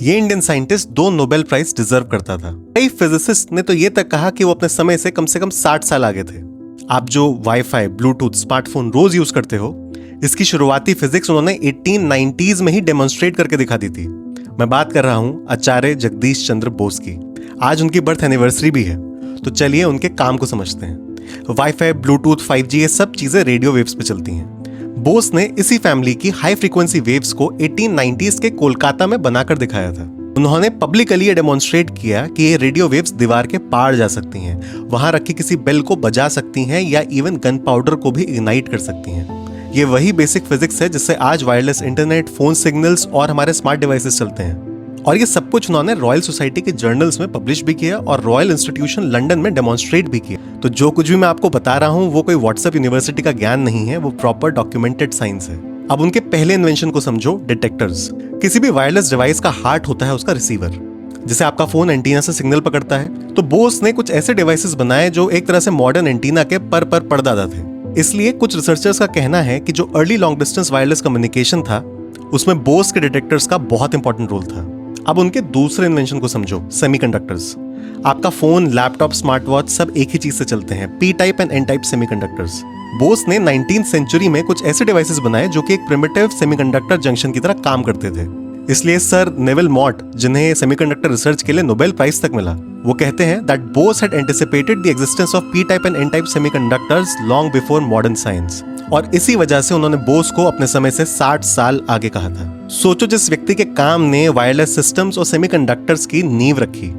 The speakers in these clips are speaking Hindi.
ये Indian scientist 2 Nobel prize deserve करता था। कई फिजिसिस्ट ने तो ये तक कहा कि वो अपने समय से कम 60 साल आगे थे। आप जो वाईफाई, ब्लूटूथ, स्मार्टफोन रोज यूज करते हो, इसकी शुरुआती फिजिक्स उन्होंने 1890s में ही डेमोन्स्ट्रेट करके दिखा दी थी। मैं बात कर रहा हूं आचार्य जगदीश चंद्र बोस की। आज उनकी बर्थ एनिवर्सरी भी है, तो चलिए उनके काम को समझते हैं। वाईफाई, ब्लूटूथ, 5G ये सब चीजें रेडियो वेव्स पे चलती हैं। बोस ने इसी फैमिली की हाई फ्रीक्वेंसी वेव्स को 1890s के कोलकाता में बनाकर दिखाया था। उन्होंने पब्लिकली ये डेमोन्स्ट्रेट किया कि ये रेडियो वेव्स दीवार के पार जा सकती हैं, वहां रखी किसी बेल को बजा सकती हैं या इवन गन पाउडर को भी इग्नाइट कर सकती हैं। ये वही बेसिक फिजिक्स है जिससे आज वायरलेस इंटरनेट, फोन सिग्नल्स और हमारे स्मार्ट डिवाइसेस चलते हैं। और ये सब कुछ उन्होंने रॉयल सोसाइटी के जर्नल्स में पब्लिश भी किया और रॉयल इंस्टीट्यूशन लंदन में डेमोन्स्ट्रेट भी किया। तो जो कुछ भी मैं आपको बता रहा हूँ वो कोई व्हाट्सएप यूनिवर्सिटी का ज्ञान नहीं है, वो प्रॉपर डॉक्यूमेंटेड साइंस है। अब उनके पहले इन्वेंशन को समझो, डिटेक्टर्स। किसी भी वायरलेस डिवाइस का हार्ट होता है उसका रिसीवर, जिसे आपका फोन एंटीना से सिग्नल पकड़ता है। तो बोस ने कुछ ऐसे डिवाइसेस बनाए जो एक तरह से मॉडर्न एंटीना के पर परदादा थे। इसलिए कुछ रिसर्चर्स का कहना है कि जो early long distance wireless communication था उसमें बोस के डिटेक्टर्स का बहुत इंपॉर्टेंट रोल था। अब उनके दूसरे इन्वेंशन को समझो, सेमीकंडक्टर्स। आपका फोन, लैपटॉप, स्मार्ट वॉच सब एक ही चीज से चलते हैं, P type and N type semiconductors. Bose ने 19th सेंचुरी में कुछ ऐसे डिवाइसेस बनाए जो कि एक प्रिमिटिव सेमीकंडक्टर जंक्शन की तरह काम करते थे। इसलिए सर नेविल मॉट, जिन्हें सेमीकंडक्टर रिसर्च के लिए नोबेल प्राइज तक मिला, वो कहते हैं that Bose had anticipated the existence of P type and N type semiconductors long before modern science. और इसी वजह से उन्होंने बोस को अपने समय से 60 साल आगे कहा था। सोचो, जिस व्यक्ति के काम ने वायरलेस सिस्टम्स और सेमीकंडक्टर्स की नींव रखी,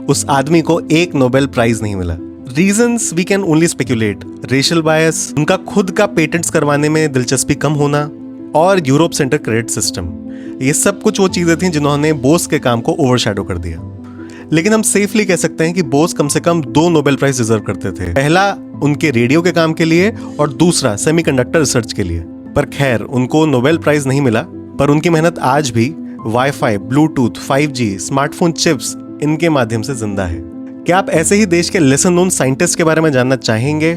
उस आदमी को एक नोबेल प्राइज नहीं मिला। Reasons we can only speculate. Racial bias, उनका खुद का पेटेंट्स करवाने में दिलचस्पी कम होना और यूरोप सेंटर क्रेडिट सिस्टम, ये सब कुछ वो चीजें थी जिन्होंने बोस के काम को ओवरशैडो कर दिया। लेकिन हम सेफली कह सकते हैं कि बोस कम से कम 2 नोबेल प्राइज डिजर्व करते थे। पहला उनके रेडियो के काम के लिए और दूसरा सेमीकंडक्टर रिसर्च के लिए। पर खैर, उनको नोबेल प्राइज नहीं मिला, पर उनकी मेहनत आज भी wifi, Bluetooth, 5G, smartphone chips, इनके माध्यम से जिंदा है। क्या आप ऐसे ही देश के लेसन नोन साइंटिस्ट के बारे में जानना चाहेंगे?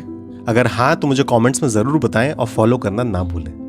अगर हाँ तो मुझे कमेंट्स में जरूर बताएं और फॉलो करना ना भूलें।